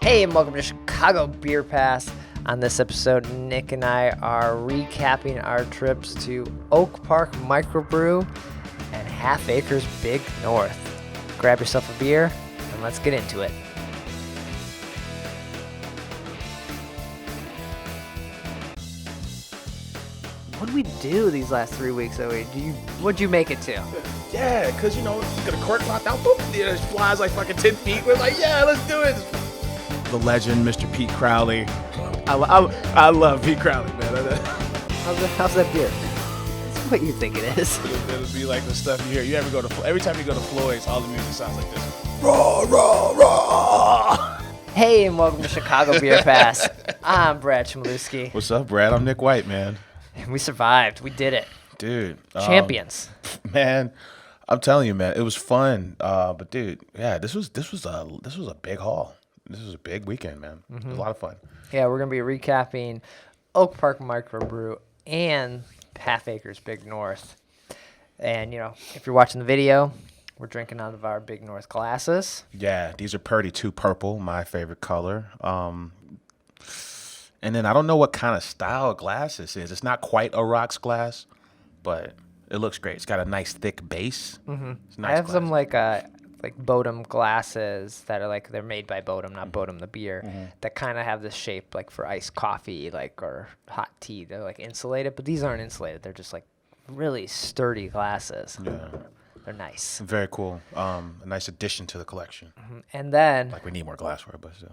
Hey, and welcome to Chicago Beer Pass. On this episode, Nick and I are recapping our trips to Oak Park Microbrew and Half Acre's Big North. Grab yourself a beer, and let's get into it. What did we do these last 3 weeks, Zoe? What'd you make it to? Yeah, because, you get a cork popped out, boop, it just flies like fucking 10 feet. We're like, yeah, let's do it. The legend, Mr. Pete Crowley. I love Pete Crowley, man. How's that beer? It's what you think it is. It'll be like the stuff you hear. You ever go to, every time you go to Floyd's, all the music sounds like this. Raw, raw, raw. Hey, and welcome to Chicago Beer Pass. I'm Brad Chmielewski. What's up, Brad? I'm Nik White, man. We survived. We did it. Dude. Champions. Man, I'm telling you, man, it was fun. But dude, yeah, this was a big haul. This was a big weekend, man. It was a lot of fun. Yeah, we're going to be recapping Oak Park Microbrew and Half Acre's Big North. And, if you're watching the video, we're drinking out of our Big North glasses. Yeah, these are Purdy 2 Purple, my favorite color. And then I don't know what kind of style of glass this is. It's not quite a rocks glass, but it looks great. It's got a nice thick base. Mm-hmm. It's nice I have glass. some like Bodum glasses that are they're made by Bodum, not Bodum the beer, that kind of have this shape like for iced coffee or hot tea. They're like insulated, but these aren't insulated. They're just like really sturdy glasses. Yeah. They're nice. Very cool. A nice addition to the collection. And then Like we need more glassware, but still.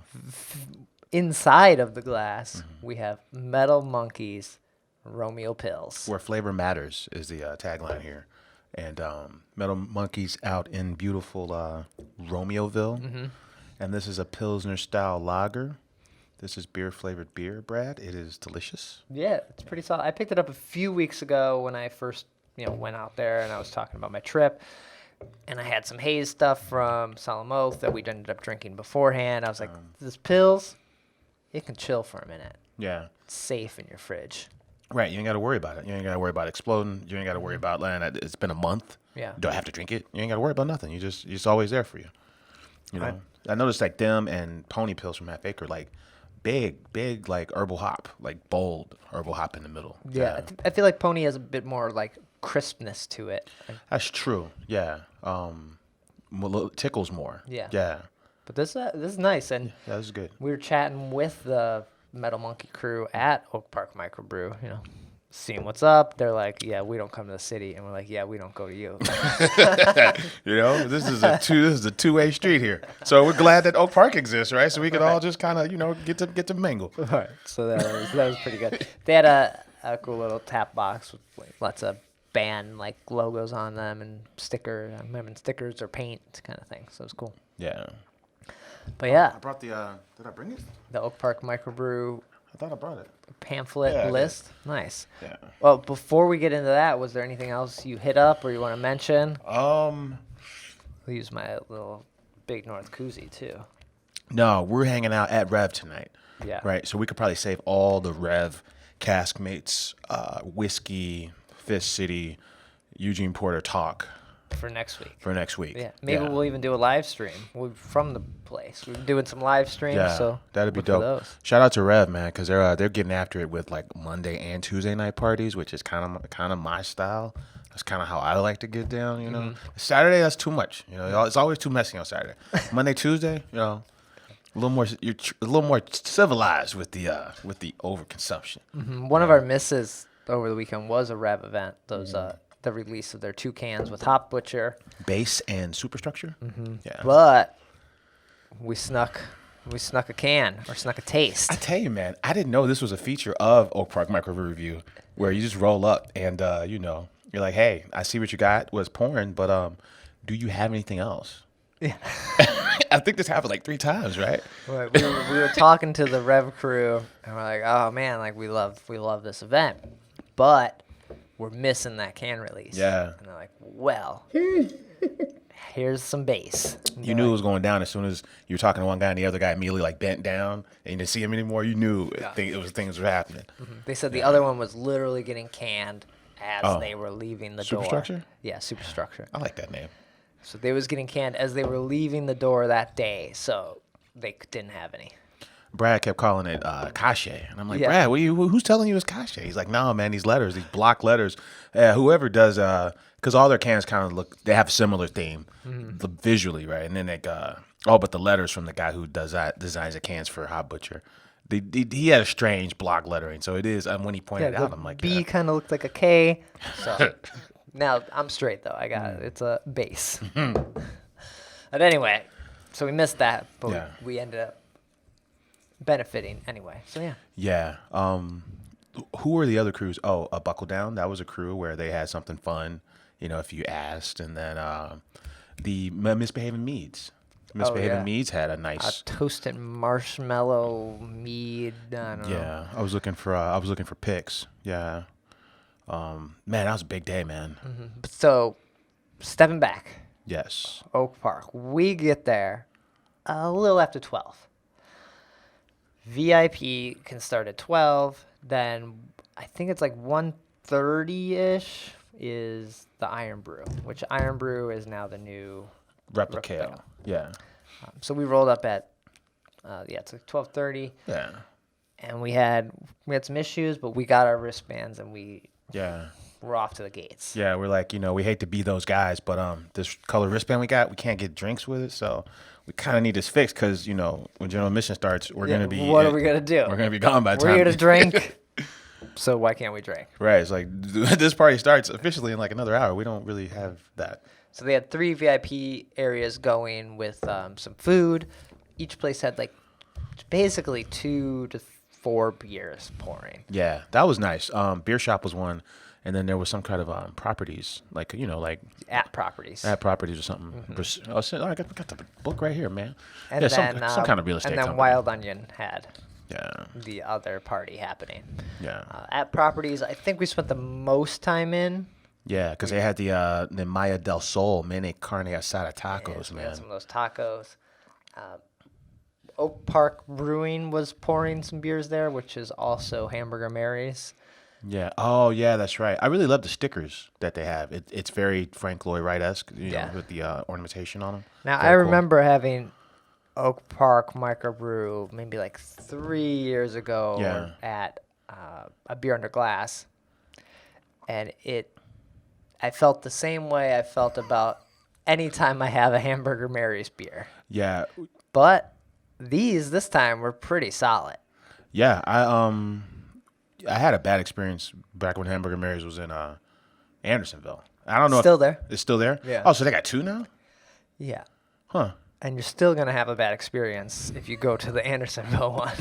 inside of the glass, we have Metal Monkeys Romeo Pils. Where flavor matters is the tagline here. And Metal Monkeys out in beautiful Romeoville. And this is a Pilsner style lager. This is beer-flavored beer, Brad. It is delicious. Yeah, it's pretty solid. I picked it up a few weeks ago when I first, went out there and I was talking about my trip. And I had some haze stuff from Solemn Oath that we'd ended up drinking beforehand. I was like, this Pils, it can chill for a minute. Yeah. It's safe in your fridge. Right, you ain't got to worry about it. You ain't got to worry about exploding. You ain't got to worry about it's been a month. Yeah. Do I have to drink it? You ain't got to worry about nothing. It's always there for you. Right. I noticed like them and Pony Pills from Half Acre, like big like herbal hop, like bold herbal hop in the middle. Yeah, I feel like Pony has a bit more like crispness to it. That's true. Yeah. Tickles more. Yeah. Yeah. But this is nice, and Yeah, this is good. we were chatting with the Metal Monkey crew at Oak Park Microbrew, seeing what's up. They're like, yeah, we don't come to the city. And we're like, yeah, we don't go to you. This is a two-way street here. So we're glad that Oak Park exists, right? So we could all just kind of, get to mingle. All right. So that was pretty good. They had a cool little tap box with lots of band logos on them and stickers. I'm having stickers or paint kind of thing. So it was cool. Yeah. But yeah, I brought did I bring it? the Oak Park Microbrew I thought I brought it. pamphlet Yeah, I did. list. Nice. Yeah. Well, before we get into that, was there anything else you hit up or you want to mention? I'll use my little Big North koozie too. No, we're hanging out at Rev tonight. Yeah. Right. So we could probably save all the Rev cask mates, whiskey, Fist City, Eugene Porter talk For next week. Yeah. Maybe we'll even do a live stream from the place. We're doing some live streams, Yeah, so that'd be look for dope. those. Shout out to Rev, man, because they're getting after it with like Monday and Tuesday night parties, which is kind of my style. That's kind of how I like to get down. Saturday, that's too much. It's always too messy on Saturday. Monday, Tuesday, a little more civilized with the overconsumption. One of our misses over the weekend was a Rev event. Those the release of their 2 cans with Hop Butcher. Base and superstructure. Yeah. But we snuck a can or snuck a taste. I tell you, man, I didn't know this was a feature of Oak Park Microbrew Review, where you just roll up and you're like, hey, I see what you got was pouring, but do you have anything else? Yeah. I think this happened like 3 times, right? Right. We were talking to the Rev crew, and we're like, oh man, we love this event, but we're missing that can release. Yeah. And they're like, well, here's some bass. You knew it was going down as soon as you were talking to one guy and the other guy immediately bent down and you didn't see him anymore. You knew things were happening. They said the other one was literally getting canned as they were leaving the door. Superstructure? Yeah, Superstructure. I like that name. So they was getting canned as they were leaving the door that day, so they didn't have any. Brad kept calling it Cache, and I'm like, Yeah. Brad, who's telling you it's Cache? He's like, no, man, these letters, these block letters. Whoever does, because all their cans kind of look, they have a similar theme visually, right? And then they but the letters from the guy who designs the cans for Hot Butcher. He had a strange block lettering, so it is. When he pointed it out, I'm like, B kind of looked like a K. So now I'm straight though. I got it. It's a base. But anyway, so we missed that, but we ended up benefiting anyway. So yeah. Yeah. Who were the other crews? Oh, Buckle Down. That was a crew where they had something fun, if you asked. And then the Misbehaving Meads. Misbehaving Meads had a nice toasted marshmallow mead. I don't know. Yeah, I was looking for picks. Yeah. Man, that was a big day, man. So, stepping back. Yes. Oak Park. We get there a little after 12. VIP can start at 12. Then I think it's like 1:30-ish is the Iron Brew, which Iron Brew is now the new Replica. Yeah. So we rolled up at it's like 12:30. Yeah. And we had some issues, but we got our wristbands and we're off to the gates. Yeah, we're like, we hate to be those guys, but this color wristband we can't get drinks with it, so we kind of need this fixed because, when general admission starts, we're going to be... What are we going to do? We're going to be gone by the time... We're here to drink, so why can't we drink? Right, it's like, this party starts officially in like another hour. We don't really have that. So they had 3 VIP areas going with some food. Each place had like basically 2 to 4 beers pouring. Yeah, that was nice. Beer shop was one, and then there was some kind of properties, like like at properties or something. I got the book right here, man. And yeah, then some kind of real estate. And then company. Wild Onion had the other party happening. Yeah, at properties, I think we spent the most time in. Yeah, because they had the Maya del Sol mini carne asada tacos, We man. had some of those tacos. Oak Park Brewing was pouring some beers there, which is also Hamburger Mary's. Yeah. Oh, yeah, that's right. I really love the stickers that they have. It's very Frank Lloyd Wright-esque, with the ornamentation on them. Now, Very I cool. remember having Oak Park Microbrew maybe like 3 years ago at a Beer Under Glass, and I felt the same way I felt about any time I have a Hamburger Mary's beer. Yeah. But this time were pretty solid. Yeah, I had a bad experience back when Hamburger Mary's was in Andersonville. I don't know. Still there? It's still there? Yeah. Oh, so they got 2 now? Yeah. Huh. And you're still going to have a bad experience if you go to the Andersonville one.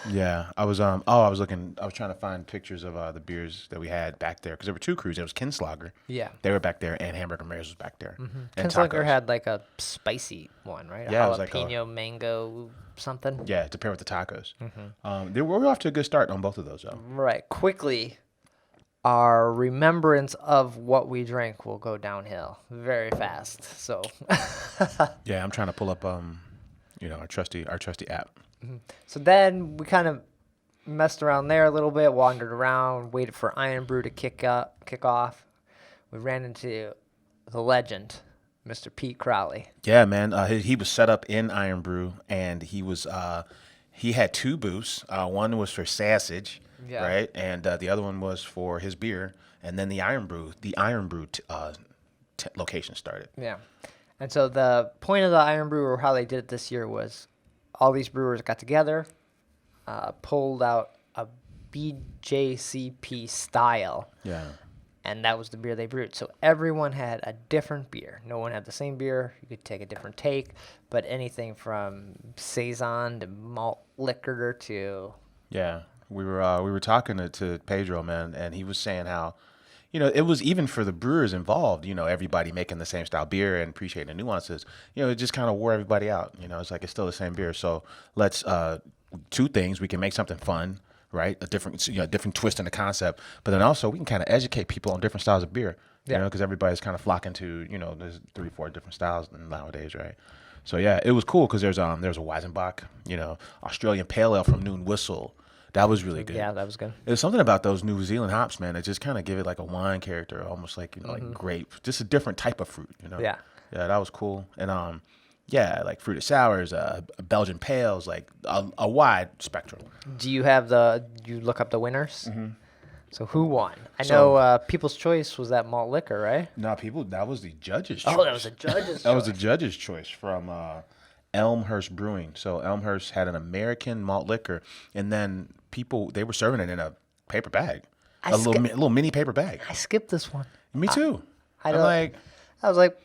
Yeah, I was trying to find pictures of the beers that we had back there because there were 2 crews. There was Kinslager. Yeah. They were back there, and Hamburger Mary's was back there. Mm-hmm. And Kinslager tacos. had like a spicy one, right? Yeah, a it was like jalapeno mango something. Yeah, to pair with the tacos. They were off to a good start on both of those, though. Right. Quickly, our remembrance of what we drank will go downhill very fast. So. Yeah, I'm trying to pull up our trusty app. So then we kind of messed around there a little bit, wandered around, waited for Iron Brew to kick off. We ran into the legend, Mr. Pete Crowley. Yeah, man. He was set up in Iron Brew, and he had 2 booths. One was for Sausage, right, and the other one was for his beer. And then the Iron Brew location started. Yeah, and so the point of the Iron Brew, or how they did it this year, was all these brewers got together, pulled out a BJCP style. Yeah. And that was the beer they brewed. So everyone had a different beer. No one had the same beer. You could take a different take, but anything from saison to malt liquor to... Yeah. We were talking to Pedro, man, and he was saying how, it was even for the brewers involved, everybody making the same style beer and appreciating the nuances. It just kind of wore everybody out. It's like it's still the same beer. So let's 2 things. We can make something fun, right? A different twist in the concept, but then also we can kind of educate people on different styles of beer. Because everybody's kind of flocking to there's 3-4 different styles nowadays, right? So yeah, it was cool because there's a Weizenbach, Australian Pale Ale from Noon Whistle. That was really good. Yeah, that was good. There's something about those New Zealand hops, man, that just kind of give it like a wine character, almost like like grape, just a different type of fruit, Yeah. Yeah, that was cool. And Yeah, like fruited sours, Belgian pales, like a wide spectrum. Do you look up the winners? Mm-hmm. So who won? I So- know People's Choice was that malt liquor, right? No, that was the judge's choice. Oh, that was a judge's That was the choice. judge's choice from Elmhurst Brewing. So Elmhurst had an American malt liquor, and then they were serving it in a paper bag, a little mini paper bag. I skipped this one. Me too. I I'm don't- like, I was like,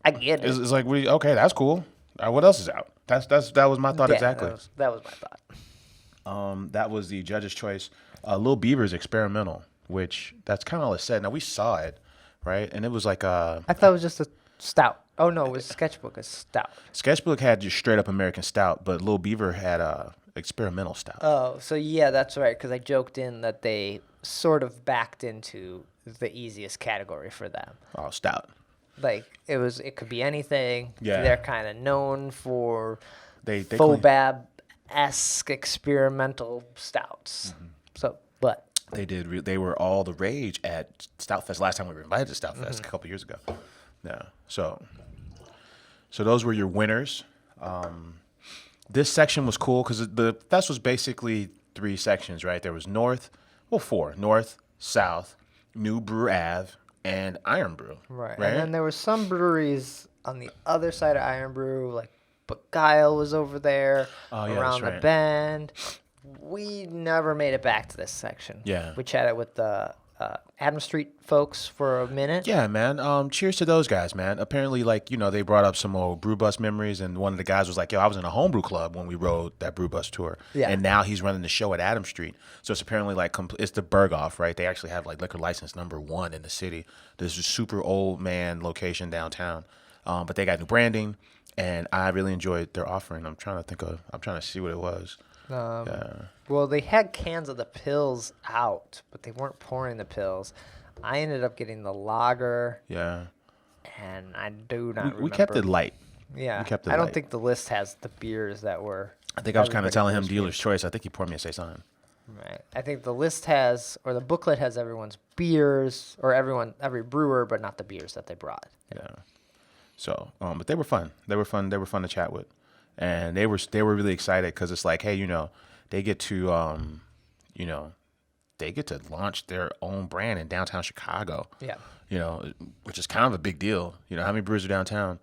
I get it. it's like, okay, that's cool. What else is out? That was my thought Yeah, exactly. That was my thought. That was the judge's choice. Little Beaver's experimental, which that's kind of all it said. Now we saw it, right? And it was like I thought it was just a stout. Oh no, it was Sketchbook, a stout. Sketchbook had just straight up American stout, but Little Beaver had experimental stout. Oh, so yeah, that's right. Because I joked in that they sort of backed into the easiest category for them. Oh, stout. Like it could be anything. Yeah. They're kind of known for They Fobab-esque experimental stouts. Mm-hmm. So, but They were all the rage at Stout Fest last time we were invited to Stout Fest a couple years ago. Yeah. So those were your winners. This section was cool because the fest was basically 3 sections, right? There was 4: North, South, New Brew Ave, and Iron Brew. right. And then there were some breweries on the other side of Iron Brew, like Beguile was over there, Oh, yeah, around that's the right. bend. We never made it back to this section. Yeah. We chatted with the Adam Street folks for a minute. Yeah, man. Cheers to those guys, man. Apparently, they brought up some old brew bus memories, and one of the guys was like, "Yo, I was in a homebrew club when we rode that brew bus tour." Yeah. And now he's running the show at Adam Street. So it's apparently it's the Berghoff, right? They actually have liquor license number 1 in the city. There's a super old man location downtown, but they got new branding, and I really enjoyed their offering. I'm trying to see what it was. Well, they had cans of the pills out, but they weren't pouring the pills. I ended up getting the lager, Yeah. and I do not remember. We kept it light. Yeah. we kept it I don't light. think the list has the beers that were. I think I was kind of everybody telling him was dealer's choice. I think he poured me a Saison. Right. I think the list has, or the booklet has everyone's beers, or every brewer, but not the beers that they brought. Yeah. So, but they were fun. They were fun. They were fun to chat with, and they were really excited because it's like, hey, they get to, they get to launch their own brand in downtown Chicago. Yeah. Which is kind of a big deal. How many breweries are downtown?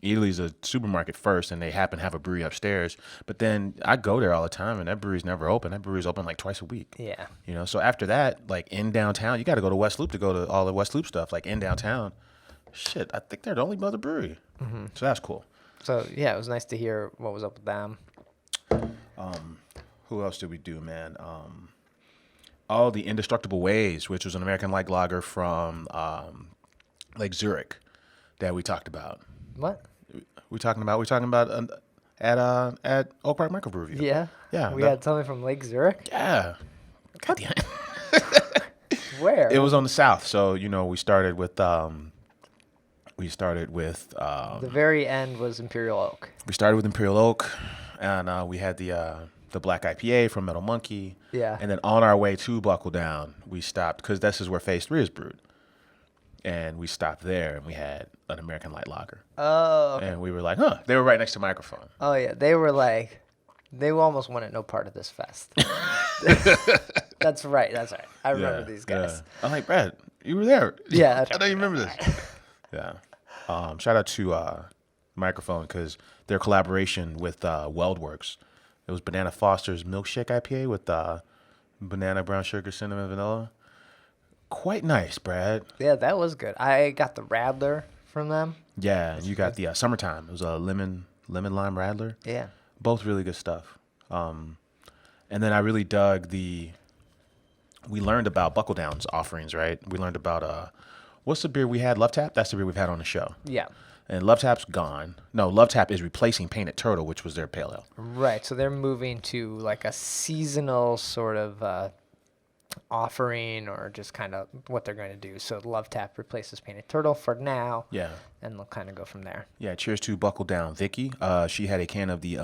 Italy's a supermarket first, and they happen to have a brewery upstairs. But then I go there all the time, and that brewery's never open. That brewery's open like twice a week. Yeah. So after that, like in downtown, you got to go to West Loop to go to all the West Loop stuff. Like in downtown, shit, I think they're the only other brewery. Mm-hmm. So that's cool. So yeah, it was nice to hear what was up with them. Who else did we do, man? The Indestructible Ways, which was an American light lager from Lake Zurich that we talked about. What? We're talking about at Oak Park Microbrew Review. Yeah. Yeah, We that- had something from Lake Zurich. Yeah. God damn it. Where? It was on the south, so we started with the very end was Imperial Oak. we started with Imperial Oak, and we had the black IPA from Metal Monkey. Yeah. And then on our way to Buckle Down, we stopped because this is where Phase 3 is brewed. And we stopped there, and we had an American light lager. Oh. Okay. And we were like, huh. They were right next to microphone. Oh yeah, they were like, they almost wanted no part of this fest. That's right. I remember these guys. Yeah. I'm like, Brad, you were there. Yeah, that's I know you remember this. Yeah. Shout out to Microphone because their collaboration with Weldworks. It was Banana Foster's Milkshake IPA with banana, brown sugar, cinnamon, vanilla. Quite nice, Brad. Yeah, that was good. I got the Radler from them. Yeah, and you got the Summertime. It was a lemon lime Radler. Yeah. Both really good stuff. And then I really dug we learned about Buckle Down's offerings, right? We learned about, what's the beer we had? Love Tap? That's the beer we've had on the show. Yeah. And Love Tap's gone. No, Love Tap is replacing Painted Turtle, which was their pale ale. Right. So they're moving to like a seasonal sort of offering, or just kind of what they're going to do. So Love Tap replaces Painted Turtle for now. Yeah. And they'll kind of go from there. Yeah, cheers to Buckle Down Vicky. She had a can of the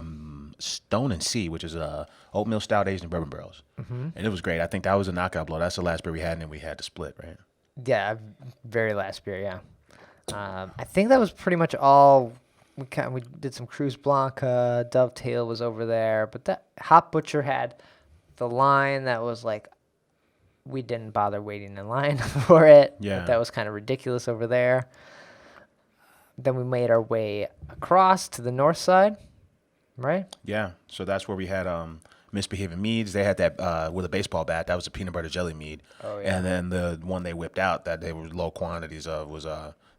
Stone and Sea, which is oatmeal stout aged in bourbon barrels. Mm-hmm. And it was great. I think that was a knockout blow. That's the last beer we had, and then we had to split, right? Yeah. Very last beer. Yeah. I think that was pretty much all. We did some Cruz Blanca. Dovetail was over there, but that Hop Butcher had the line that was like, we didn't bother waiting in line for it. Yeah. But that was kind of ridiculous over there. Then we made our way across to the north side, right? Yeah. So that's where we had Misbehaving Meads. They had that with a baseball bat. That was a peanut butter jelly mead. Oh, yeah. And then the one they whipped out that they were low quantities of was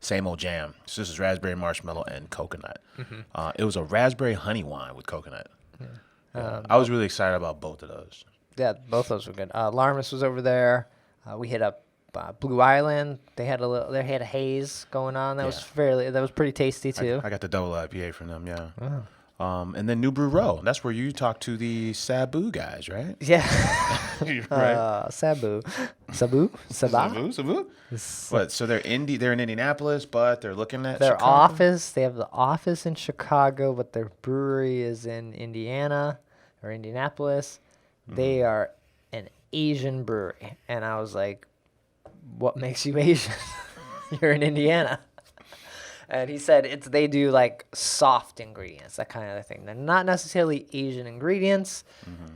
Same Old Jam. So this is raspberry, marshmallow, and coconut. It was a raspberry honey wine with coconut. Yeah. I was really excited about both of those. Yeah, both those were good. Larmus was over there. We hit up Blue Island. They had a haze going on. That was pretty tasty too. I got the double IPA from them. Yeah. And then New Brew Row. That's where you talk to the Sabu guys, right? Yeah. Right. Sabu. What? So they're in Indianapolis, but they're looking at their Chicago? office. They have the office in Chicago, but their brewery is in Indiana or Indianapolis. They are an Asian brewery, and I was like, "What makes you Asian? You're in Indiana." And he said they do like soft ingredients, that kind of thing. They're not necessarily Asian ingredients.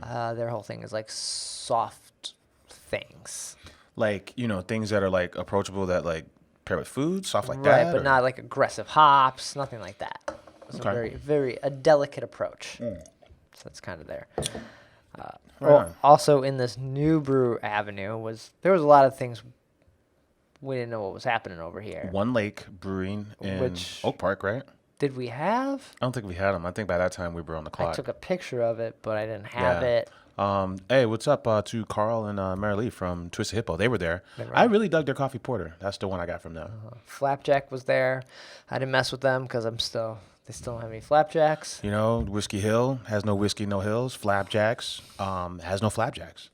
Their whole thing is like soft things. Like, things that are like approachable that like pair with food, stuff like Right, that. but not like aggressive hops, nothing like that. It's a very delicate approach. So that's kind of there. Also in this New Brew Avenue there was a lot of things we didn't know what was happening over here. One Lake Brewing in Oak Park, right? Did we have? I don't think we had them. I think by that time we were on the clock. I took a picture of it, but I didn't have it. Hey, what's up to Carl and Mary Lee from Twisted Hippo? They were there. I really dug their coffee porter. That's the one I got from them. Flapjack was there. I didn't mess with them because they still don't have any flapjacks. Whiskey Hill has no whiskey, no hills. Flapjacks has no flapjacks.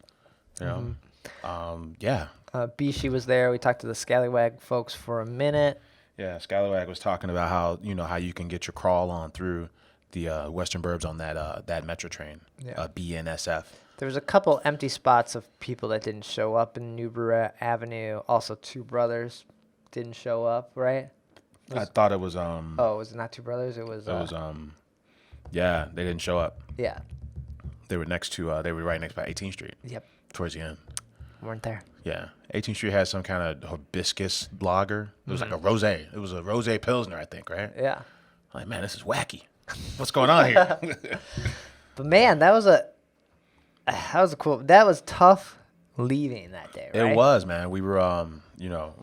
Yeah. Bishi was there. We talked to the Scallywag folks for a minute. Yeah, Scallywag was talking about how you can get your crawl on through the Western Burbs on that Metro train, BNSF. There was a couple empty spots of people that didn't show up in New Brew Avenue. Also, Two Brothers didn't show up, right? I thought it was was it not Two Brothers? It was yeah, they didn't show up. Yeah. They were they were right next by 18th Street. Yep. Towards the end. Weren't there. Yeah. 18th Street had some kind of hibiscus lager. It was like a rosé. It was a rosé pilsner, I think, right? Yeah. I'm like, man, this is wacky. What's going on here? But man, that was tough leaving that day, right? It was, man. We were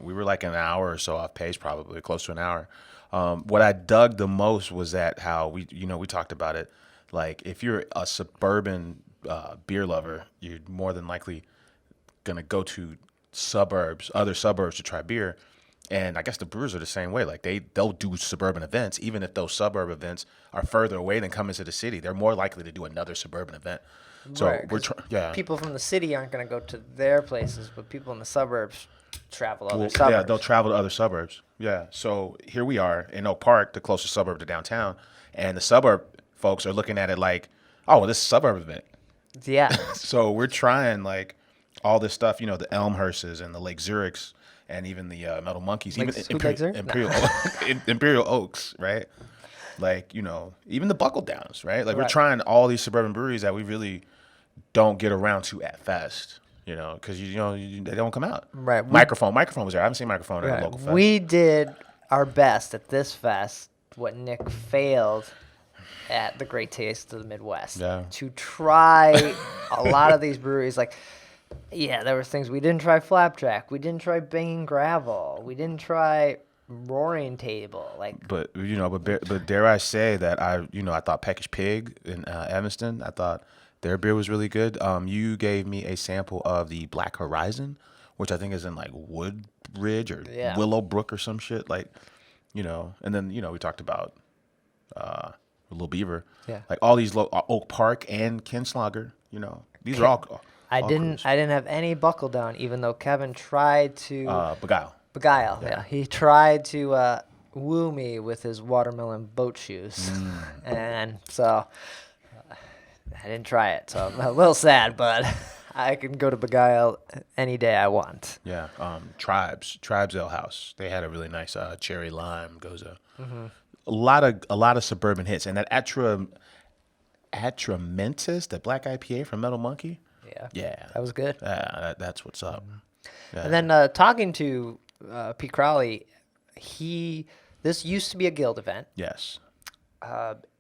we were like an hour or so off pace, probably close to an hour. What I dug the most was that how we talked about it. Like, if you're a suburban beer lover, you're more than likely gonna go to other suburbs to try beer. And I guess the brewers are the same way. Like, they'll do suburban events, even if those suburb events are further away than coming to the city. They're more likely to do another suburban event. So right, people from the city aren't going to go to their places, but people in the suburbs travel to other suburbs. Yeah, they'll travel to other suburbs. Yeah. So here we are in Oak Park, the closest suburb to downtown, and the suburb folks are looking at it like, oh, well, this is a suburb event. Yeah. So we're trying like all this stuff, the Elmhursts and the Lake Zurichs and even the Metal Monkeys, even Imperial Oaks, right? Like, even the Buckle Downs, right? Like, we're trying all these suburban breweries that we really don't get around to at Fest, because they don't come out. Right. Microphone was there. I haven't seen Microphone at a local fest. We did our best at this fest, what Nick failed at the Great Taste of the Midwest, to try a lot of these breweries. Like, there were things we didn't try. Flapjack, we didn't try Banging Gravel, we didn't try Roaring Table. Like, but dare I say that I thought Peckish Pig in Evanston, I thought their beer was really good. You gave me a sample of the Black Horizon, which I think is in like Woodridge or Willowbrook or some shit. Like, and then we talked about Little Beaver. Yeah. Like all these Oak Park and Kinslager. These are all. I didn't have any Buckle Down, even though Kevin tried to Beguile. Yeah. He tried to woo me with his watermelon boat shoes, and so I didn't try it. So I'm a little sad, but I can go to Beguile any day I want. Yeah. Tribes Ale House. They had a really nice cherry lime goza. A lot of suburban hits, and that Atramentis, that black IPA from Metal Monkey. Yeah. Yeah. That was good. That's what's up. Yeah. And then talking to Pete Crowley, this used to be a guild event. Yes.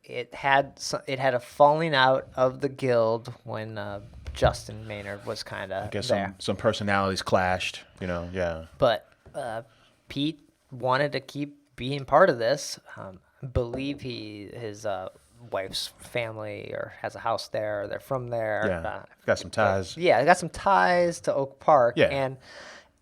It had a falling out of the guild when Justin Maynard was kind of I guess there. some personalities clashed, yeah. But Pete wanted to keep being part of this. I believe his wife's family or has a house there. Or they're from there. Yeah. Got some ties. Yeah, I got some ties to Oak Park. Yeah. And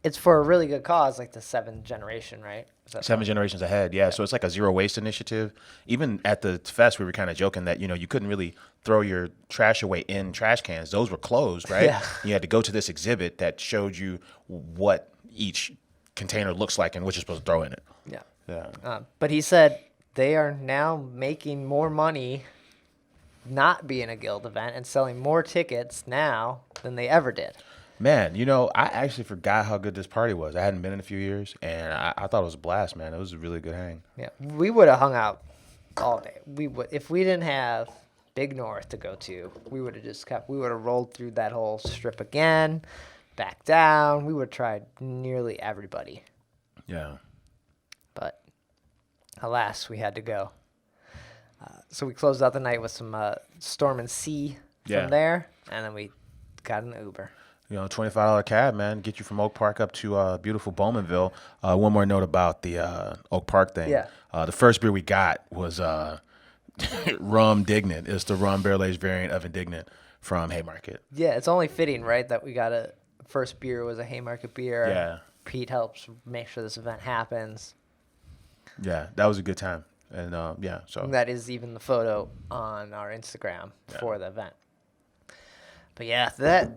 it's for a really good cause, like the 7th generation, right? Seven generations ahead, yeah. So it's like a zero waste initiative. Even at the fest, we were kind of joking that you couldn't really throw your trash away in trash cans. Those were closed, right? Yeah. You had to go to this exhibit that showed you what each container looks like and what you're supposed to throw in it. Yeah. Yeah. But he said they are now making more money not being a guild event and selling more tickets now than they ever did. Man, I actually forgot how good this party was. I hadn't been in a few years, and I thought it was a blast, man. It was a really good hang. Yeah, we would have hung out all day. We would, if we didn't have Big North to go to. We would have rolled through that whole strip again, back down. We would have tried nearly everybody. Yeah. But alas, we had to go. So we closed out the night with some Storm and Sea Yeah. from there, and then we got an Uber. $25 cab, man, get you from Oak Park up to beautiful Bowmanville. One more note about the Oak Park thing. Yeah. The first beer we got was Rum Dignant. It's the rum barrel aged variant of Indignant from Haymarket. Yeah, it's only fitting, right, that we got first beer was a Haymarket beer. Yeah. Pete helps make sure this event happens. Yeah, that was a good time. And so That is even the photo on our Instagram for the event. But yeah, that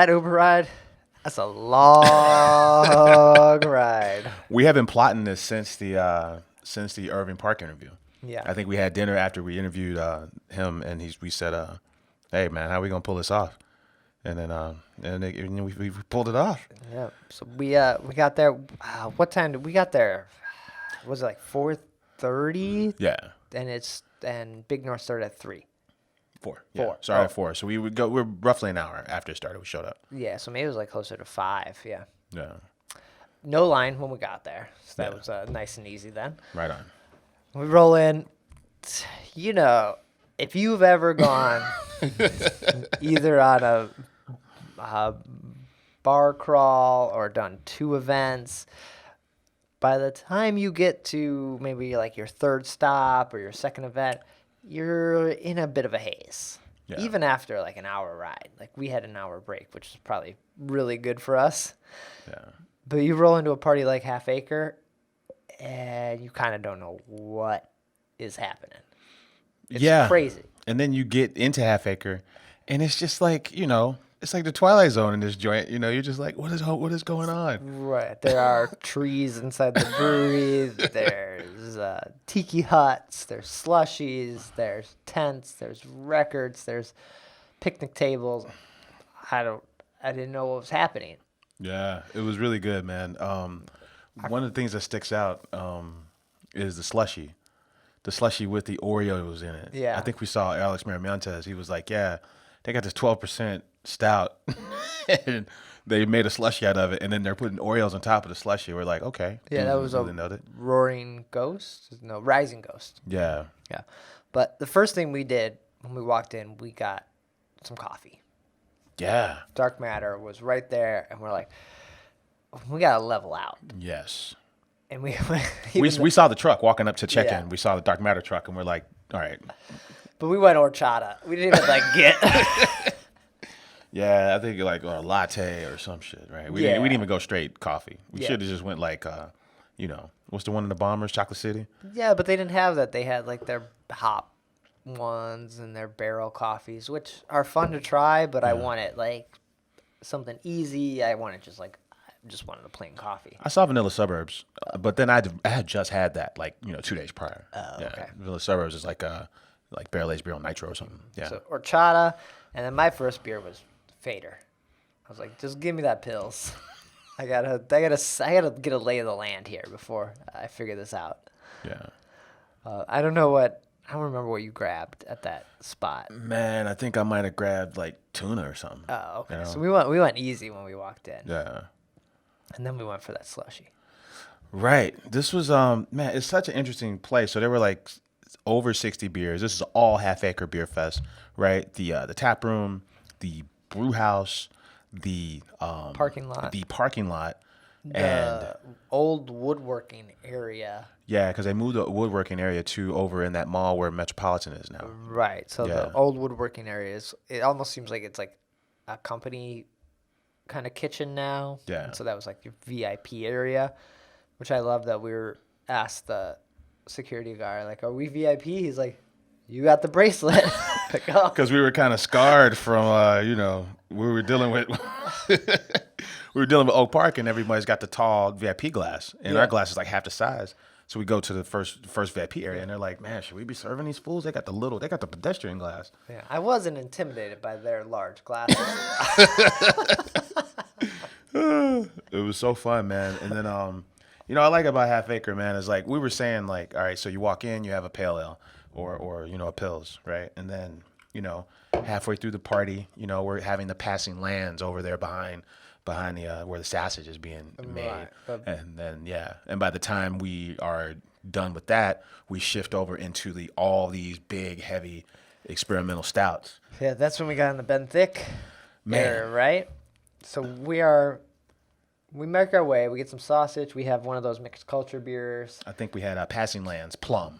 Uber ride, that's a long ride. we have been plotting this since the Irving Park interview. Yeah. I think we had dinner after we interviewed him, and we said, "Hey man, how are we gonna pull this off?" And then we pulled it off. Yeah. So we got there. What time did we got there? Was it like 4:30? Yeah. And Big North started at 3. 4. 4. Yeah. Sorry, at 4. So we're roughly an hour after it started. We showed up. Yeah. So maybe it was like closer to 5. Yeah. Yeah. No line when we got there. So that Yeah. was nice and easy then. Right on. We roll in. If you've ever gone either on a bar crawl or done 2 events, by the time you get to maybe like your 3rd stop or your 2nd event, you're in a bit of a haze. Yeah. Even after like an hour ride. Like we had an hour break, which is probably really good for us. Yeah. But you roll into a party like Half Acre, and you kind of don't know what is happening. It's crazy. And then you get into Half Acre, and it's just like, it's like the Twilight Zone in this joint. You're just like, what is going on? Right. There are trees inside the brewery. There's tiki huts. There's slushies. There's tents. There's records. There's picnic tables. I didn't know what was happening. Yeah, it was really good, man. One of the things that sticks out is the slushie. The slushie with the Oreos in it. Yeah. I think we saw Alex Miramontes. He was like, yeah, they got this 12% stout, and they made a slushie out of it, and then they're putting Oreos on top of the slushie. We're like, okay. Yeah, that was really noted. Roaring Ghost? No, Rising Ghost. Yeah. Yeah. But the first thing we did when we walked in, we got some coffee. Yeah. Dark Matter was right there, and we're like, we got to level out. Yes. And we saw the truck walking up to check in. Yeah. We saw the Dark Matter truck, and we're like, all right. But we went horchata. We didn't even get. Yeah, I think like a latte or some shit, right? We didn't even go straight coffee. We should have just went like, what's the one in the Bombers, Chocolate City? Yeah, but they didn't have that. They had like their hop ones and their barrel coffees, which are fun to try. But I wanted like something easy. I just wanted a plain coffee. I saw Vanilla Suburbs, but then I had just had that 2 days prior. Oh, okay. Vanilla Suburbs is like barrel aged beer on nitro or something. Yeah. So horchata, and then my first beer was Fader. I was like, just give me that Pils. I gotta get a lay of the land here before I figure this out. Yeah. I don't remember what you grabbed at that spot. Man, I think I might have grabbed like tuna or something. Oh, okay. You know? So we went easy when we walked in. Yeah. And then we went for that slushy. Right. This was man, it's such an interesting place. So there were like over 60 beers. This is all Half Acre Beer Fest, right? The tap room, the brew house, the Parking lot. the parking lot, The and old woodworking area. yeah, because they moved the woodworking area to over in that mall where Metropolitan is now. Right. So Yeah. the old woodworking area it almost seems like it's like a company kind of kitchen now. Yeah. And so that was like your VIP area, which I love that we were asked the security guard, like, are we VIP? He's like, you got the bracelet. Like, oh. Because we were kind of scarred from, we were dealing with Oak Park, and everybody's got the tall VIP glass, and our glass is like half the size. So we go to the first VIP area, and they're like, "Man, should we be serving these fools? They got the pedestrian glass." Yeah, I wasn't intimidated by their large glasses. It was so fun, man. And then, I like about Half Acre, man, is like we were saying, like, all right, so you walk in, you have a pale ale or a Pils, right? And then, halfway through the party, we're having the passing lands over there behind the where the sausage is being made. Right. And then, and by the time we are done with that, we shift over into all these big, heavy experimental stouts. Yeah, that's when we got in the Ben Thick Man. area, right? So we make our way. We get some sausage. We have one of those mixed culture beers. I think we had Passing Lands, plum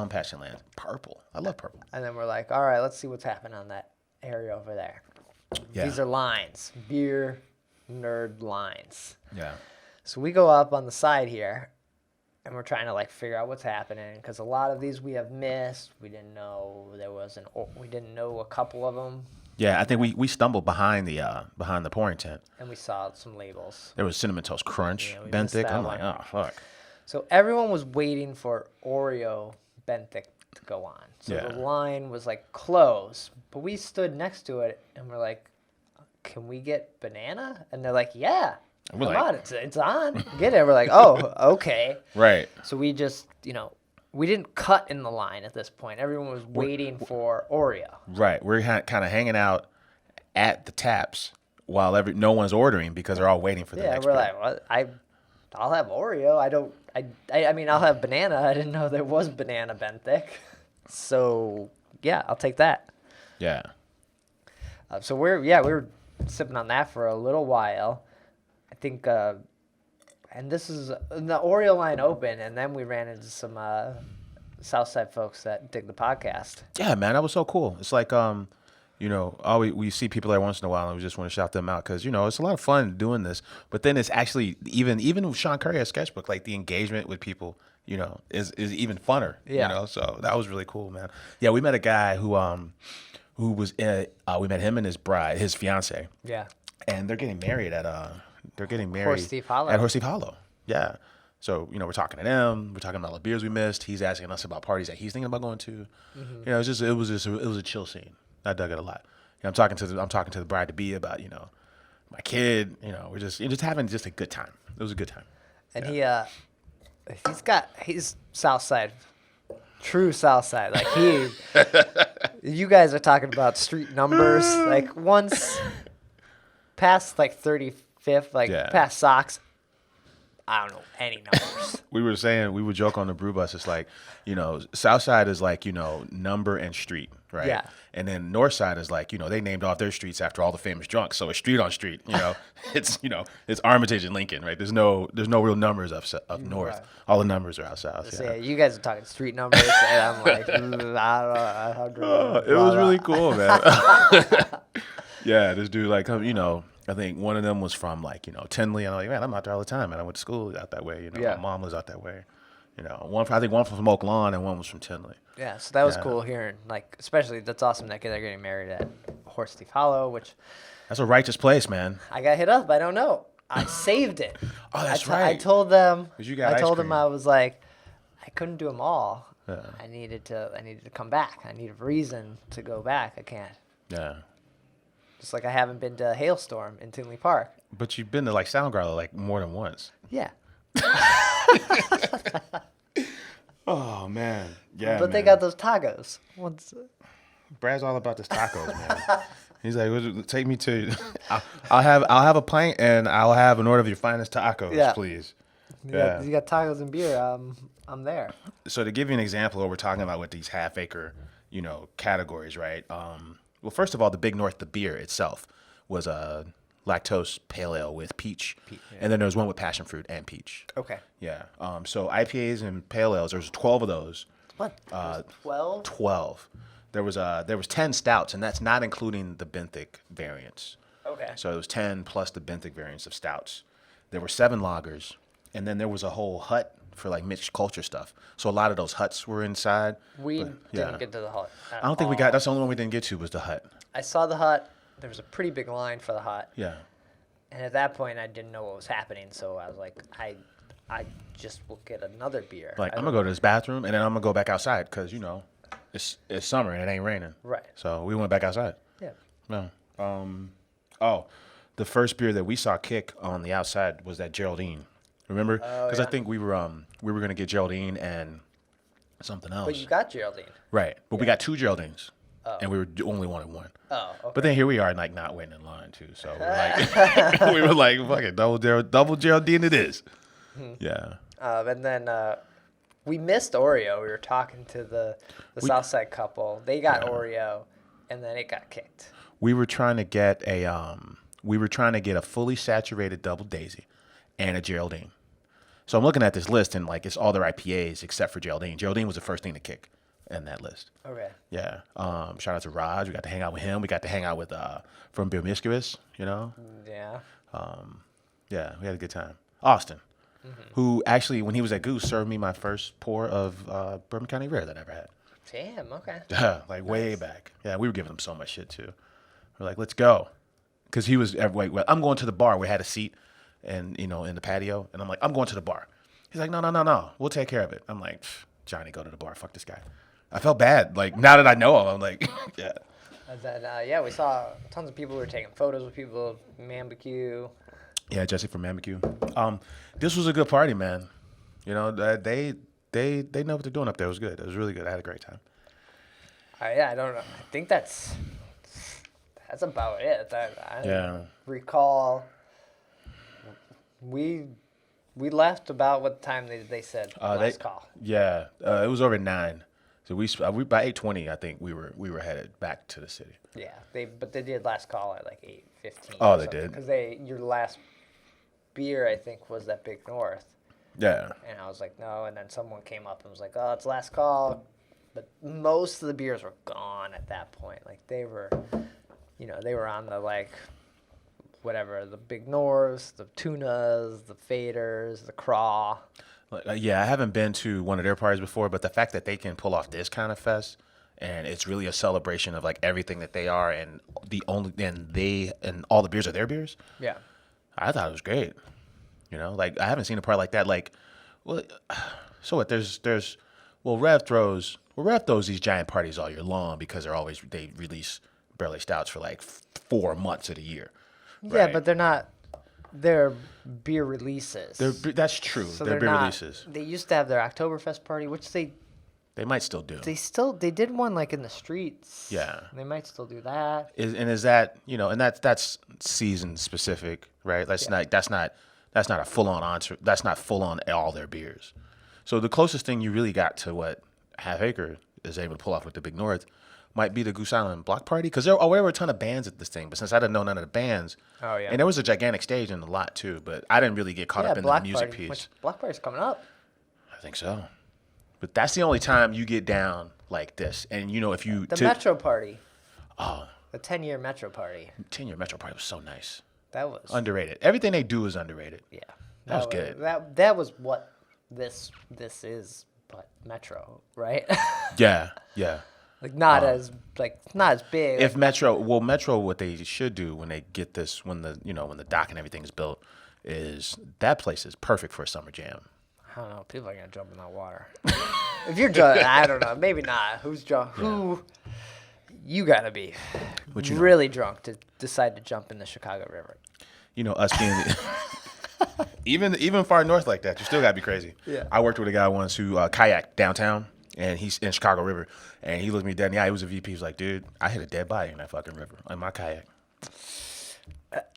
Passing Lands, purple. I love purple. And then we're like, all right, let's see what's happening on that area over there. Yeah. These are lines, beer nerd lines. Yeah. So we go up on the side here, and we're trying to like figure out what's happening because a lot of these we have missed. We didn't know we didn't know a couple of them. Yeah, I think we stumbled behind the pouring tent. And we saw some labels. There was Cinnamon Toast Crunch, Yeah, we Ben missed Thick. that I'm one. like, oh fuck. So everyone was waiting for Oreo Benthic to go on. So Yeah. the line was like closed, but we stood next to it and we're like, can we get banana? And they're like, yeah, And we're come like- on, it's on. Get it. We're like, oh, okay. Right. So we just, we didn't cut in the line at this point. Everyone was waiting for Oreo. Right. We're kind of hanging out at the taps while no one's ordering because they're all waiting for the Yeah, next we're beer. like, what? I'll have Oreo. I mean, I'll have banana. I didn't know there was banana Benthic. So yeah, I'll take that. Yeah. So we were sipping on that for a little while. I think, and this is the Oreo line open, and then we ran into some Southside folks that dig the podcast. Yeah, man, that was so cool. It's like, we see people there once in a while, and we just want to shout them out because it's a lot of fun doing this. But then it's actually even with Sean Curry at Sketchbook, like the engagement with people, is even funner. Yeah. So that was really cool, man. Yeah, we met a guy who was we met him and his fiance. Yeah. And they're getting married at Horse Thief Hollow. At Horse Thief Hollow. Yeah. So, we're talking to them. We're talking about the beers we missed. He's asking us about parties that he's thinking about going to. Mm-hmm. It was a chill scene. I dug it a lot. I'm talking to the bride to be about, my kid. We're just having just a good time. It was a good time. And he's Southside, true Southside. Like you guys are talking about street numbers. Like once past like 35th, past Socks, I don't know any numbers. We would joke on the brew bus. It's like, Southside is like, number and street, right? Yeah. And then Northside is like, they named off their streets after all the famous drunks. So it's street on street, it's, it's Armitage and Lincoln, right? There's no real numbers up north. Right. All the numbers are out south. So, yeah, you guys are talking street numbers, and I'm like, I don't know. It was really cool, man. Yeah, this dude, like, I think one of them was from like, Tinley. I'm like, man, I'm out there all the time, and I went to school out that way. Yeah. My mom lives out that way. I think one from Oak Lawn and one was from Tinley. Yeah, so that was Yeah. cool hearing, like, especially that's awesome that they're getting married at Horse Thief Hollow, which That's a righteous place, man. I got hit up. I don't know. I saved it. Oh, that's I right. told them. 'Cause you got I ice told them cream. I was like, I couldn't do them all. Yeah. I needed to come back. I need a reason to go back. I can't. Yeah. Just like I haven't been to Hailstorm in Tinley Park. But you've been to like Sound Garden like more than once. Yeah. Oh man, yeah. But they got those tacos. Brad's all about this tacos, man. He's like, take me to. I'll have a pint and I'll have an order of your finest tacos, please. Yeah. You got tacos and beer. I'm there. So to give you an example of what we're talking about with these half acre, categories, right? Well, first of all, the Big North, the beer itself, was a lactose pale ale with peach, and then there was one with passion fruit and peach. Okay. Yeah. So IPAs and pale ales, there's 12 of those. What? 12? 12. There was 10 stouts, and that's not including the benthic variants. Okay. So it was 10 plus the benthic variants of stouts. There were 7 lagers, and then there was a whole hut for like mixed culture stuff. So a lot of those huts were inside. We didn't get to the hut. I don't think we got. That's the only one we didn't get to was the hut. I saw the hut. There was a pretty big line for the hut. Yeah. And at that point, I didn't know what was happening, so I was like, I just will get another beer. Like, I'm going to go to this bathroom, and then I'm going to go back outside because, it's summer and it ain't raining. Right. So we went back outside. Yeah. No. The first beer that we saw kick on the outside was that Geraldine. Remember? Because I think we were going to get Geraldine and something else. But you got Geraldine. Right. But we got 2 Geraldines. And we only wanted 1. Oh, okay. But then here we are, like, not waiting in line, too. So we were like, fuck it, double Geraldine it is. Yeah. And then we missed Oreo. We were talking to the Southside couple. They got Oreo, and then it got kicked. We were trying to get a fully saturated double daisy and a Geraldine. So I'm looking at this list, and like it's all their IPAs except for Geraldine. Geraldine was the first thing to kick in that list. Okay. Yeah. Shout out to Raj. We got to hang out with him. We got to hang out with from Promiscuous, Yeah. Yeah, we had a good time. Austin, who actually, when he was at Goose, served me my first pour of Bourbon County Rare that I ever had. Damn, okay. Like way back. Yeah, we were giving him so much shit too. We're like, let's go. Because he was, I'm going to the bar. We had a seat and in the patio. And I'm like, I'm going to the bar. He's like, no. We'll take care of it. I'm like, Johnny, go to the bar. Fuck this guy. I felt bad. Like, now that I know him, I'm like, yeah. And then, we saw tons of people who were taking photos with people, Mambecue. Yeah, Jesse from Mambecue. This was a good party, man. They know what they're doing up there. It was good. It was really good. I had a great time. I don't know. I think that's about it. I recall we left about what time they said last call. Yeah, it was over 9. So we by 8:20, I think we were headed back to the city. Yeah, they did last call at like 8:15. Oh, they did. Because your last beer I think was that Big North. Yeah. And I was like, no. And then someone came up and was like, oh, it's last call. But most of the beers were gone at that point. Like they were, they were on the like, whatever, the Big Norths, the Tunas, the Faders, the Craw. Yeah, I haven't been to one of their parties before, but the fact that they can pull off this kind of fest, and it's really a celebration of like everything that they are, and all the beers are their beers. Yeah, I thought it was great. Like I haven't seen a party like that. Like, well, so what? Rev throws these giant parties all year long because they release barley stouts for like 4 months of the year. Yeah, right? but they're not. They're beer releases. That's true. So they're beer releases. They used to have their Oktoberfest party, which they might still do. They did one like in the streets. Yeah. They might still do that. Is that and that's season specific, right? That's not a full on answer. That's not full on all their beers. So the closest thing you really got to what Half Acre is able to pull off with the Big North might be the Goose Island Block Party, because there were a ton of bands at this thing, but since I didn't know none of the bands, and there was a gigantic stage in the lot too, but I didn't really get caught up in the music piece. Block Party's coming up. I think so, but that's the only time you get down like this, and if you Metro Party, the 10-year Metro Party. 10-year Metro Party was so nice. That was underrated. Everything they do is underrated. Yeah, that was good. That was what this is, but Metro, right? Yeah. Like not as big. If Metro, what they should do when they get this, when the dock and everything is built, is that place is perfect for a summer jam. I don't know. People are gonna jump in that water. If you're jumping, I don't know. Maybe not. Who's jumping? Who? you gotta be But you know. really drunk to decide to jump in the Chicago River. You know, us being even far north like that, you still gotta be crazy. Yeah. I worked with a guy once who kayaked downtown, and he's in Chicago River, and he looked me dead in the eye. He was a VP. He was like, "Dude, I hit a dead body in that fucking river in my kayak."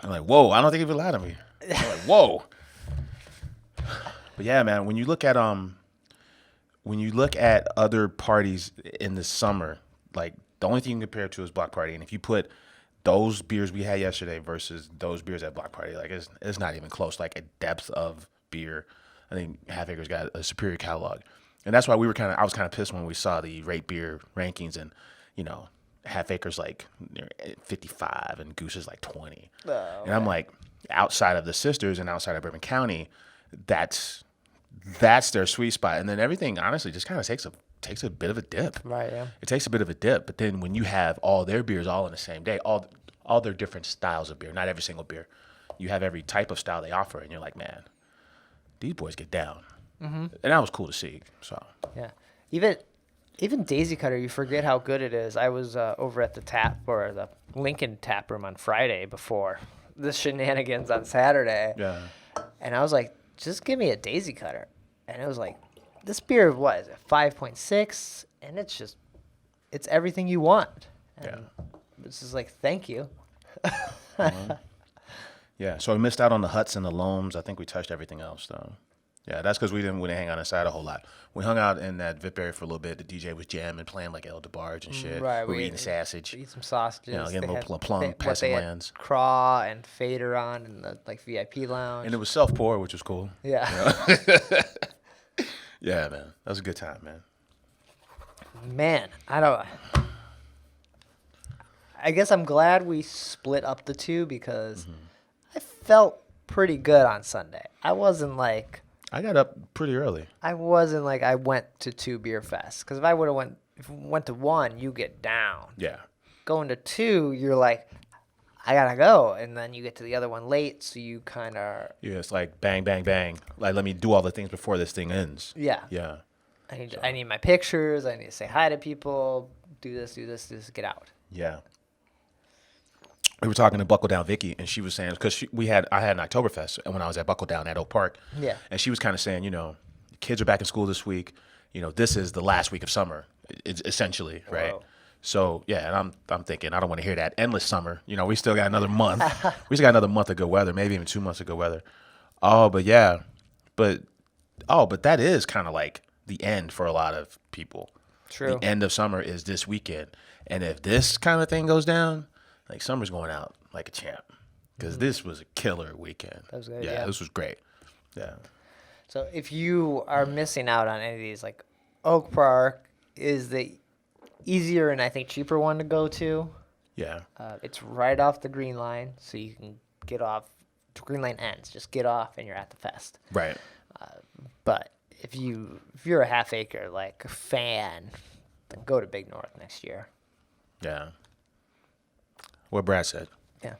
I'm like, "Whoa!" I don't think he would lie to me. I'm like, "Whoa!" But yeah, man, when you look at other parties in the summer, like the only thing you can compare it to is Block Party, and if you put those beers we had yesterday versus those beers at Block Party, like it's not even close. Like a depth of beer, I think Half Acre's got a superior catalog, and that's why I was kind of pissed when we saw the rate beer rankings, and you know, Half Acre's like 55 and Goose is like 20, and I'm like, outside of the sisters and outside of Bourbon County, that's their sweet spot, and then everything honestly just kind of takes a bit of a dip. Right. Yeah. It takes a bit of a dip, but then when you have all their beers all in the same day, all their different styles of beer, not every single beer, you have every type of style they offer, and you're like, man, these boys get down, and that was cool to see. So Yeah. Even Daisy Cutter, you forget how good it is. I was over at the Lincoln Tap Room on Friday before the shenanigans on Saturday. yeah, And I was like, just give me a Daisy Cutter. And it was like, this beer, what is it, 5.6? And it's everything you want. And it's just like, thank you. yeah. So we missed out on the Huts and the Loams. I think we touched everything else though. Yeah, that's because we didn't hang out inside a whole lot. We hung out in that VIP area for a little bit. The DJ was jamming, playing like El DeBarge and shit. Right. We were eating sausage. Eat some sausages. You know, getting They a little had- plum, they- what passing they had lands. Craw and Fader on in the VIP lounge. And it was self-pour, which was cool. Yeah. Yeah, man. That was a good time, man. Man, I guess I'm glad we split up the two because I felt pretty good on Sunday. I wasn't like I got up pretty early. I went to 2 beer fests, because if I would have went to 1, you get down. Yeah. Going to 2, you're like, I gotta go, and then you get to the other one late, so you kind of Yeah, it's like bang, bang, bang. Like, let me do all the things before this thing ends. yeah. Yeah. I need my pictures. I need to say hi to people. Do this, get out. Yeah. We were talking to Buckle Down Vicky, and she was saying, because I had an Oktoberfest when I was at Buckle Down at Oak Park. Yeah. And she was kind of saying, you know, kids are back in school this week. You know, this is the last week of summer, it's essentially, right? Whoa. So yeah, and I'm thinking I don't want to hear that endless summer. You know, we still got another month. We still got another month of good weather, maybe even 2 months of good weather. Oh, but that is kind of like the end for a lot of people. True. The end of summer is this weekend, and if this kind of thing goes down, like summer's going out like a champ, because this was a killer weekend. That was good, Yeah, yeah. this was great. Yeah. So if you are missing out on any of these, like Oak Park is the easier and I think cheaper one to go to. Yeah. It's right off the Green Line, so you can get off. The Green Line ends. Just get off, and you're at the fest. Right. But if you're a Half Acre like fan, then go to Big North next year. Yeah. What Brad said. Yeah.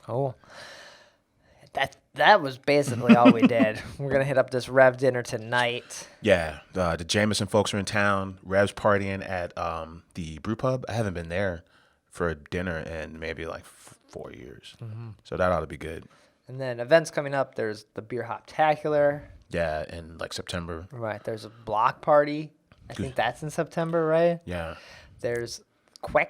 Oh. That was basically all we did. We're gonna hit up this Rev dinner tonight. Yeah. The Jameson folks are in town. Rev's partying at the Brew Pub. I haven't been there for a dinner in maybe like 4 years. So that ought to be good. And then events coming up. There's the Beer Hoptacular. Yeah, in like September. Right. There's a block party. I think that's in September, right? Yeah. There's Quake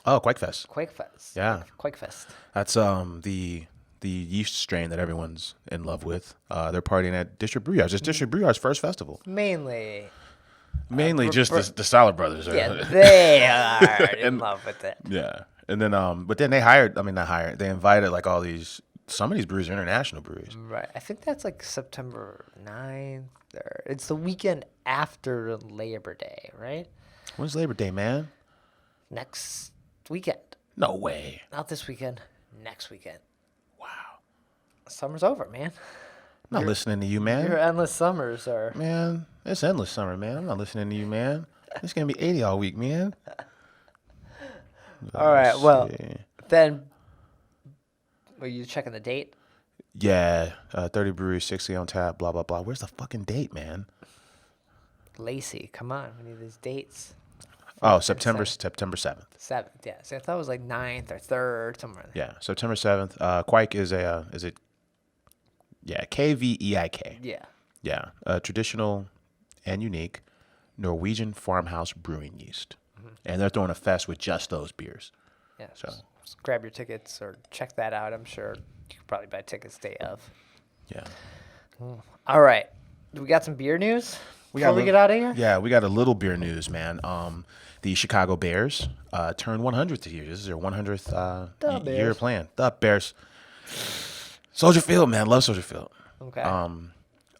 Oh, Quakefest. Fest. Yeah. Quake Fest. That's the yeast strain that everyone's in love with. They're partying at District Brew Yards. It's District Brew Yards' first festival. Mainly Just the Salad Brothers. yeah, they are in love with it. Yeah. And then, but then they invited like some of these breweries are international breweries. Right. I think that's like September 9th. It's the weekend after Labor Day, right? When's Labor Day, man? Next weekend. No way. Not this weekend. Next weekend. Wow. Summer's over, man. I'm not listening to you, man. Your endless summers are. Man, it's endless summer, man. I'm not listening to you, man. It's going to be 80 all week, man. All right. Well, see. then. Were you checking the date? Yeah. 30 breweries, 60 on tap, blah, blah, blah. Where's the fucking date, man? Lacey, come on. We need these dates. Oh, September 7th. 7th, yeah. So I thought it was like 9th or 3rd, somewhere. Yeah, September 7th. Quike is Kveik. Yeah. Yeah, traditional and unique Norwegian farmhouse brewing yeast. And they're throwing a fest with just those beers. Yeah. So just grab your tickets or check that out. I'm sure you could probably buy tickets day of. yeah. All right. We got some beer news before we get out of here? Yeah, we got a little beer news, man. The Chicago Bears turned 100 this year. This is their 100th year plan. The Bears. Soldier Field, man. Love Soldier Field. Okay.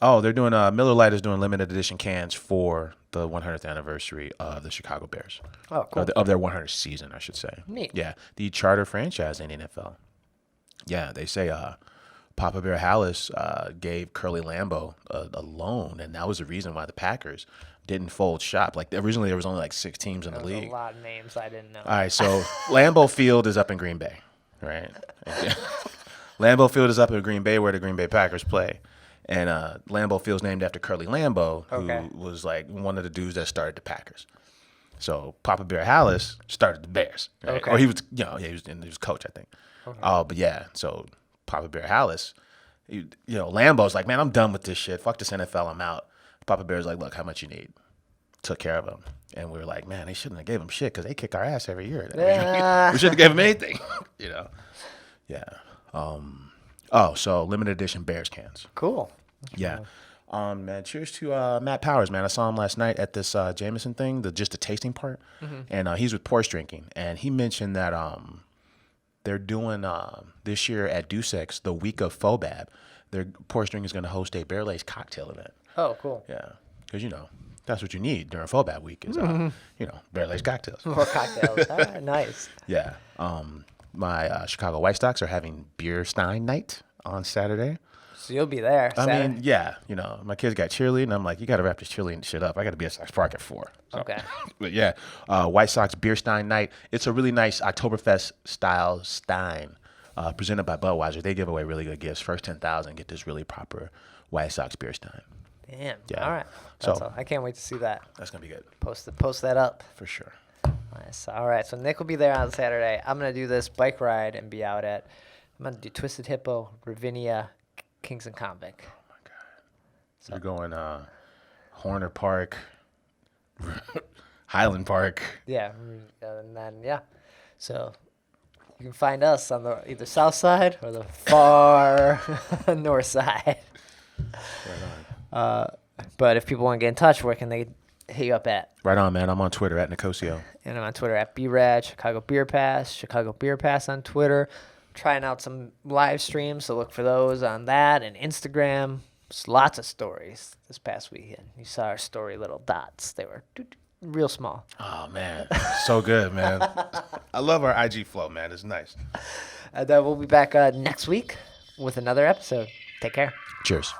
They're doing Miller Lite is doing limited edition cans for the 100th anniversary of the Chicago Bears. Oh, cool. Of their 100th season, I should say. Neat. Yeah, the charter franchise in the NFL. Yeah, they say Papa Bear Hallis gave Curly Lambeau a loan, and that was the reason why the Packers didn't fold shop. Like originally, there was only like 6 teams in the league. A lot of names I didn't know. All right, so Lambeau Field is up in Green Bay, right? Lambeau Field is up in Green Bay where the Green Bay Packers play. And Lambeau Field's named after Curly Lambeau, who was like one of the dudes that started the Packers. So Papa Bear Hallis started the Bears. Right? Okay. Or he was, he was coach, I think. Okay. But yeah, so Papa Bear Hallis, Lambeau's like, man, I'm done with this shit. Fuck this NFL, I'm out. Papa Bear's like, look, how much you need? Took care of him. And we were like, man, they shouldn't have gave him shit because they kick our ass every year. We shouldn't have gave him anything, Yeah. So limited edition Bears cans. Cool. Yeah. Man, cheers to Matt Powers, man. I saw him last night at this Jameson thing, just the tasting part. And he's with Porch Drinking. And he mentioned that they're doing this year at Dusex, the week of Fobab, their Porch Drinking is going to host a barrel-aged cocktail event. Oh, cool. Yeah. Because, that's what you need during Fobab week is, barrel-aged cocktails. More cocktails. All right, nice. Yeah. My Chicago White Sox are having Beer Stein night on Saturday. So you'll be there. I mean, yeah. My kids got cheerleading. And I'm like, you got to wrap this cheerleading shit up. I got to be at Sox Park at 4. So. Okay. But yeah, White Sox Beer Stein night. It's a really nice Oktoberfest style Stein presented by Budweiser. They give away really good gifts. First 10,000 get this really proper White Sox Beer Stein. Damn. Yeah. All right. I can't wait to see that. That's going to be good. Post that up. For sure. Nice. All right. So Nick will be there on Saturday. I'm going to do this bike ride and be out at, I'm going to do Twisted Hippo, Ravinia, Kings and Convict. Oh, my God. So. You're going Horner Park, Highland Park. Yeah. And then, yeah. So you can find us on the either south side or the far north side. Right on. But if people want to get in touch, where can they hit you up at? Right on, man. I'm on Twitter at Nicosio. And I'm on Twitter at BRAD, Chicago Beer Pass on Twitter. Trying out some live streams, so look for those on that and Instagram. Just lots of stories this past weekend. You saw our story little dots. They were real small. Oh, man. So good, man. I love our IG flow, man. It's nice. And we'll be back next week with another episode. Take care. Cheers.